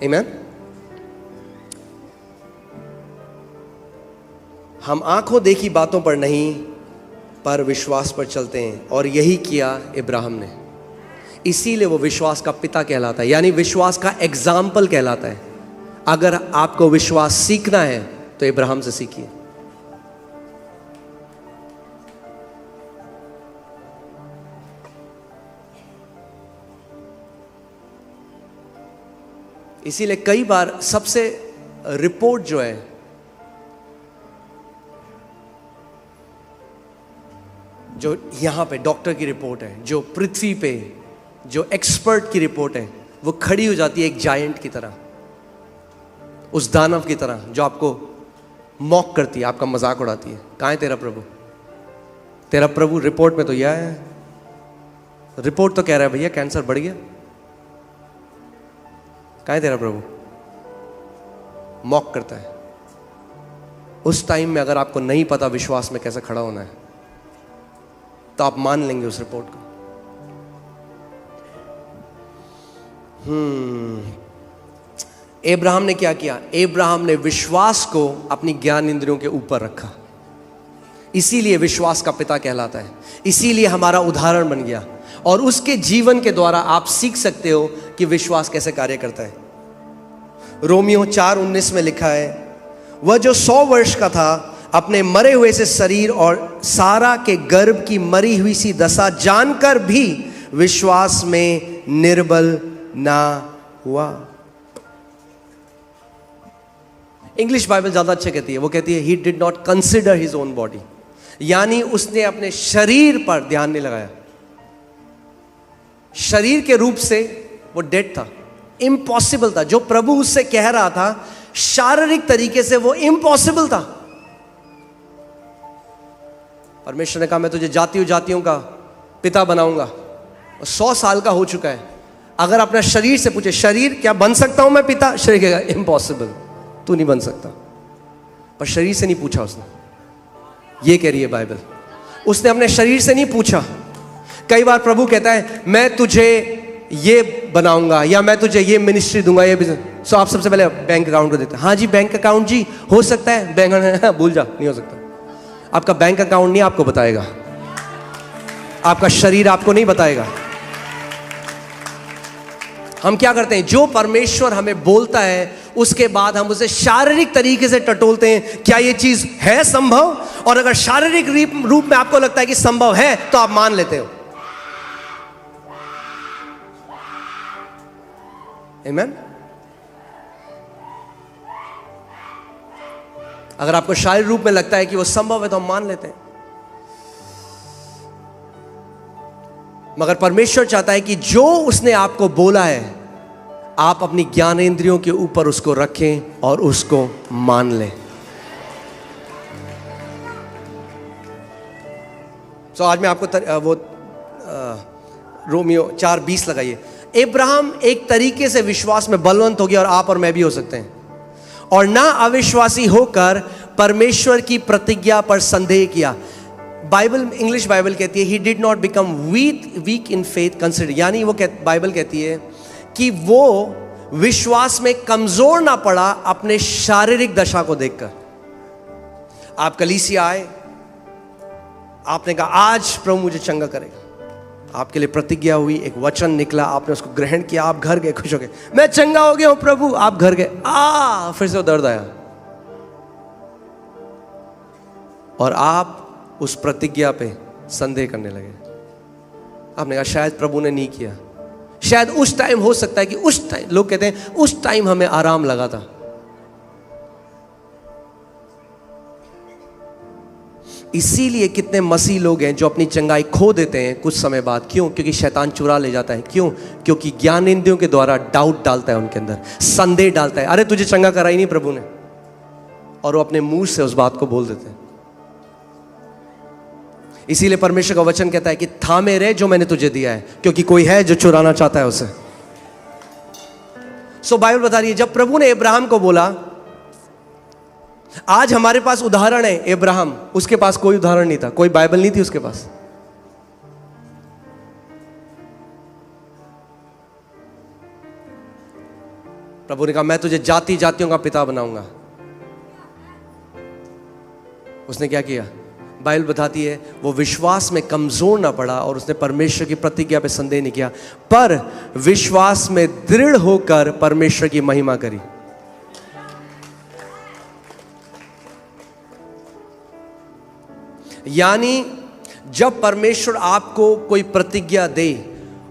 आमीन। हम आंखों देखी बातों पर नहीं पर विश्वास पर चलते हैं, और यही किया इब्राहिम ने। इसीलिए वो विश्वास का पिता कहलाता है, यानी विश्वास का एग्जाम्पल कहलाता है। अगर आपको विश्वास सीखना है तो इब्राहिम से सीखिए। इसीलिए कई बार सबसे रिपोर्ट जो है, जो यहां पे डॉक्टर की रिपोर्ट है, जो पृथ्वी पे जो एक्सपर्ट की रिपोर्ट है, वो खड़ी हो जाती है एक जायंट की तरह, उस दानव की तरह जो आपको मॉक करती है, आपका मजाक उड़ाती है। कहां है तेरा प्रभु? तेरा प्रभु रिपोर्ट में तो यह है, रिपोर्ट तो कह रहा है भैया कैंसर बढ़ गया। कहां है तेरा प्रभु? मॉक करता है। उस टाइम में अगर आपको नहीं पता विश्वास में कैसे खड़ा होना है, तो आप मान लेंगे उस रिपोर्ट को। इब्राहिम ने क्या किया? इब्राहिम ने विश्वास को अपनी ज्ञान इंद्रियों के ऊपर रखा। इसीलिए विश्वास का पिता कहलाता है, इसीलिए हमारा उदाहरण बन गया। और उसके जीवन के द्वारा आप सीख सकते हो कि विश्वास कैसे कार्य करता है। रोमियो 4:19 में लिखा है, वह जो 100 वर्ष का था अपने मरे हुए से शरीर और सारा के गर्भ की मरी हुई सी दशा जानकर भी विश्वास में निर्बल ना हुआ। इंग्लिश बाइबल ज्यादा अच्छा कहती है, वो कहती है he did not consider his own body, यानी उसने अपने शरीर पर ध्यान नहीं लगाया। शरीर के रूप से वो डेड था, इम्पॉसिबल था। जो प्रभु उससे कह रहा था शारीरिक तरीके से वो इम्पॉसिबल था। परमेश्वर ने कहा मैं तुझे जातियों का पिता बनाऊंगा, और 100 साल का हो चुका है। अगर अपना शरीर से पूछे, शरीर क्या बन सकता हूं मैं पिता? शरीर कहेगा इम्पॉसिबल, तू नहीं बन सकता। पर शरीर से नहीं पूछा उसने, ये कह रही है बाइबल। उसने अपने शरीर से नहीं पूछा। कई बार प्रभु कहता है मैं तुझे ये बनाऊंगा, या मैं तुझे ये मिनिस्ट्री दूंगा, ये बिजनेस। सो आप सबसे पहले बैंक अकाउंट को देते हैं। हाँ जी बैंक अकाउंट जी हो सकता है, बैंक भूल जा, नहीं हो सकता। आपका बैंक अकाउंट नहीं आपको बताएगा, आपका शरीर आपको नहीं बताएगा। हम क्या करते हैं? जो परमेश्वर हमें बोलता है उसके बाद हम उसे शारीरिक तरीके से टटोलते हैं, क्या ये चीज है संभव? और अगर शारीरिक रूप में आपको लगता है कि संभव है तो आप मान लेते हो। आमीन। अगर आपको शारीरिक रूप में लगता है कि वो संभव है तो हम मान लेते हैं। मगर परमेश्वर चाहता है कि जो उसने आपको बोला है आप अपनी ज्ञानेंद्रियों के ऊपर उसको रखें और उसको मान लें। तो आज मैं आपको रोमियो 4:20 लगाइए। इब्राहिम एक तरीके से विश्वास में बलवंत हो गया, और आप और मैं भी हो सकते हैं। और ना अविश्वासी होकर परमेश्वर की प्रतिज्ञा पर संदेह किया। बाइबल, इंग्लिश बाइबल कहती है he did not become weak in faith consider, यानी वो बाइबल कहती है कि वो विश्वास में कमजोर ना पड़ा अपने शारीरिक दशा को देखकर। आप कलीसिया आए, आपने कहा आज प्रभु मुझे चंगा करेगा, आपके लिए प्रतिज्ञा हुई, एक वचन निकला, आपने उसको ग्रहण किया, आप घर गए खुश हो गए, मैं चंगा हो गया हूं प्रभु। आप घर गए, फिर से वो दर्द आया, और आप उस प्रतिज्ञा पे संदेह करने लगे। आपने कहा शायद प्रभु ने नहीं किया, शायद उस टाइम हो सकता है कि उस टाइम, लोग कहते हैं उस टाइम हमें आराम लगा था। इसीलिए कितने मसीह लोग हैं जो अपनी चंगाई खो देते हैं कुछ समय बाद। क्यों? क्योंकि शैतान चुरा ले जाता है। क्यों? क्योंकि ज्ञानेंद्रियों के द्वारा डाउट डालता है उनके अंदर, संदेह डालता है, अरे तुझे चंगा करा ही नहीं प्रभु ने, और वो अपने मुंह से उस बात को बोल देते हैं। इसीलिए परमेश्वर का वचन कहता है कि थामे रहे जो मैंने तुझे दिया है, क्योंकि कोई है जो चुराना चाहता है उसे। सो बाइबल बता रही है जब प्रभु ने इब्राहिम को बोला, आज हमारे पास उदाहरण है इब्राहिम, उसके पास कोई उदाहरण नहीं था, कोई बाइबल नहीं थी उसके पास। प्रभु ने कहा मैं तुझे जाति जातियों का पिता बनाऊंगा। उसने क्या किया? बाइबल बताती है वो विश्वास में कमजोर ना पड़ा और उसने परमेश्वर की प्रतिज्ञा पे संदेह नहीं किया, पर विश्वास में दृढ़ होकर परमेश्वर की महिमा करी। यानी जब परमेश्वर आपको कोई प्रतिज्ञा दे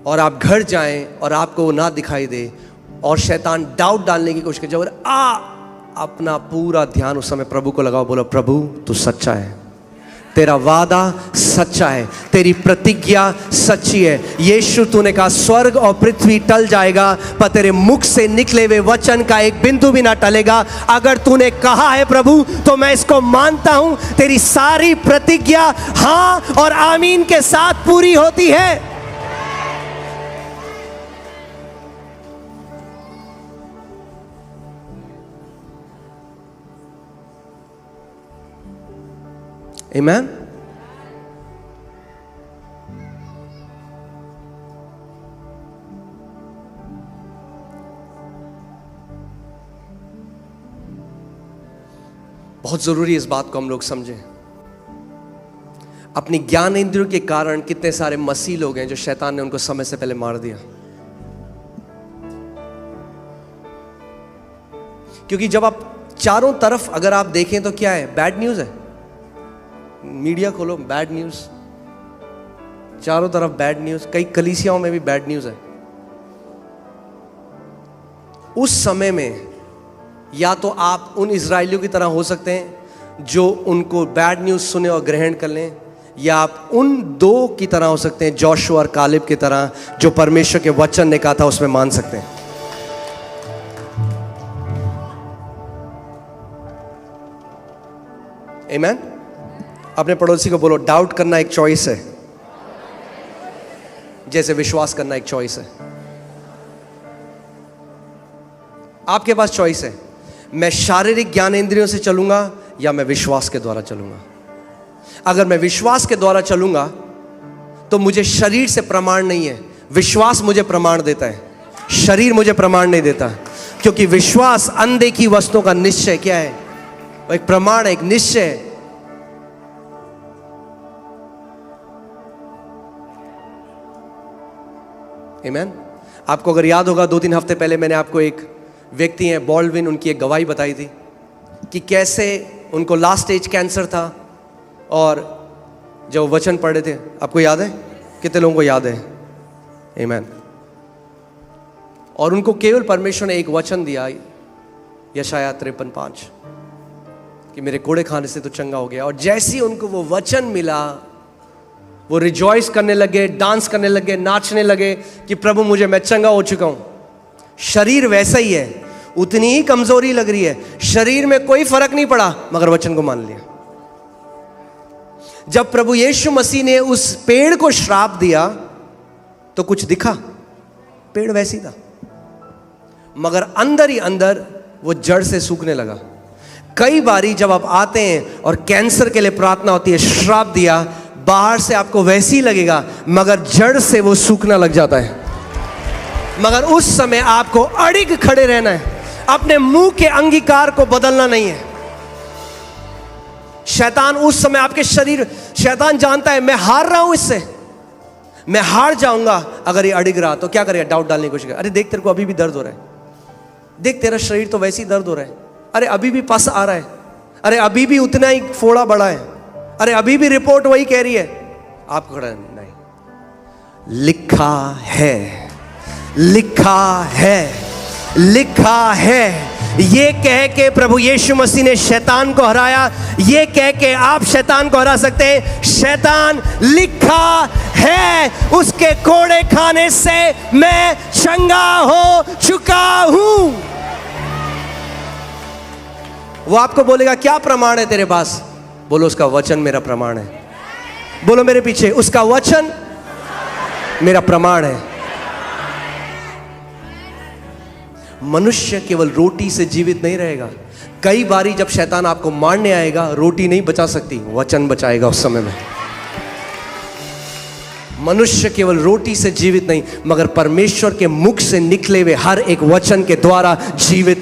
और आप घर जाएं और आपको वो ना दिखाई दे और शैतान डाउट डालने की कोशिश करे, अपना पूरा ध्यान उस समय प्रभु को लगाओ, बोलो प्रभु तू सच्चा है, तेरा वादा सच्चा है, तेरी प्रतिज्ञा सच्ची है। यीशु तूने कहा स्वर्ग और पृथ्वी टल जाएगा पर तेरे मुख से निकले हुए वचन का एक बिंदु भी ना टलेगा। अगर तूने कहा है प्रभु तो मैं इसको मानता हूं, तेरी सारी प्रतिज्ञा हां और आमीन के साथ पूरी होती है। Amen? बहुत जरूरी है इस बात को हम लोग समझें। अपनी ज्ञान इंद्रियों के कारण कितने सारे मसीह लोग हैं जो शैतान ने उनको समय से पहले मार दिया। क्योंकि जब आप चारों तरफ अगर आप देखें तो क्या है? बैड न्यूज है। मीडिया खोलो, बैड न्यूज, चारों तरफ बैड न्यूज, कई कलीसियाओं में भी बैड न्यूज है। उस समय में या तो आप उन इजरायलियों की तरह हो सकते हैं जो उनको बैड न्यूज सुने और ग्रहण कर लें, या आप उन दो की तरह हो सकते हैं, जोशुआ और कालेब की तरह, जो परमेश्वर के वचन ने कहा था उसमें मान सकते हैं। आमीन। अपने पड़ोसी को बोलो डाउट करना एक चॉइस है, जैसे विश्वास करना एक चॉइस है। आपके पास चॉइस है, मैं शारीरिक ज्ञान इंद्रियों से चलूंगा या मैं विश्वास के द्वारा चलूंगा। अगर मैं विश्वास के द्वारा चलूंगा तो मुझे शरीर से प्रमाण नहीं है, विश्वास मुझे प्रमाण देता है, शरीर मुझे प्रमाण नहीं देता। क्योंकि विश्वास अनदेखी वस्तुओं का निश्चय क्या है? एक प्रमाण है, एक निश्चय है। आमीन। आपको अगर याद होगा 2-3 हफ्ते पहले मैंने आपको एक व्यक्ति हैं बॉल्डविन, उनकी एक गवाही बताई थी कि कैसे उनको लास्ट स्टेज कैंसर था और जब वचन पढ़ रहे थे, आपको याद है? कितने लोगों को याद है? आमीन। और उनको केवल परमेश्वर ने एक वचन दिया, यशायाह 53:5, कि मेरे कोड़े खाने से तो चंगा हो गया। और जैसे ही उनको वो वचन मिला वो रिजॉइस करने लगे, डांस करने लगे, नाचने लगे कि प्रभु मुझे, मैं चंगा हो चुका हूं। शरीर वैसा ही है, उतनी ही कमजोरी लग रही है, शरीर में कोई फर्क नहीं पड़ा, मगर वचन को मान लिया। जब प्रभु यीशु मसीह ने उस पेड़ को श्राप दिया तो कुछ दिखा, पेड़ वैसी था, मगर अंदर ही अंदर वो जड़ से सूखने लगा। कई बारी जब आप आते हैं और कैंसर के लिए प्रार्थना होती है, श्राप दिया, बाहर से आपको वैसी लगेगा मगर जड़ से वो सूखना लग जाता है। मगर उस समय आपको अड़िग खड़े रहना है, अपने मुंह के अंगीकार को बदलना नहीं है। शैतान उस समय आपके शरीर, शैतान जानता है मैं हार रहा हूं, इससे मैं हार जाऊंगा। अगर ये अड़िग रहा तो क्या करेगा? डाउट डालने की कोशिश करेगा। अरे देख तेरे को अभी भी दर्द हो रहा है, देख तेरा शरीर तो वैसे ही दर्द हो रहा है, अरे अभी भी पस आ रहा है, अरे अभी भी उतना ही फोड़ा बड़ा है, अरे अभी भी रिपोर्ट वही कह रही है। आपको खड़ा नहीं, लिखा है, लिखा है, लिखा है। ये कह के प्रभु यीशु मसीह ने शैतान को हराया, ये कह के आप शैतान को हरा सकते हैं। शैतान, लिखा है उसके कोड़े खाने से मैं चंगा हो चुका हूं। वो आपको बोलेगा क्या प्रमाण है तेरे पास? बोलो उसका वचन मेरा प्रमाण है। बोलो मेरे पीछे, उसका वचन मेरा प्रमाण है। मनुष्य केवल रोटी से जीवित नहीं रहेगा। कई बारी जब शैतान आपको मारने आएगा, रोटी नहीं बचा सकती, वचन बचाएगा उस समय में। मनुष्य केवल रोटी से जीवित नहीं, मगर परमेश्वर के मुख से निकले हुए हर एक वचन के द्वारा जीवित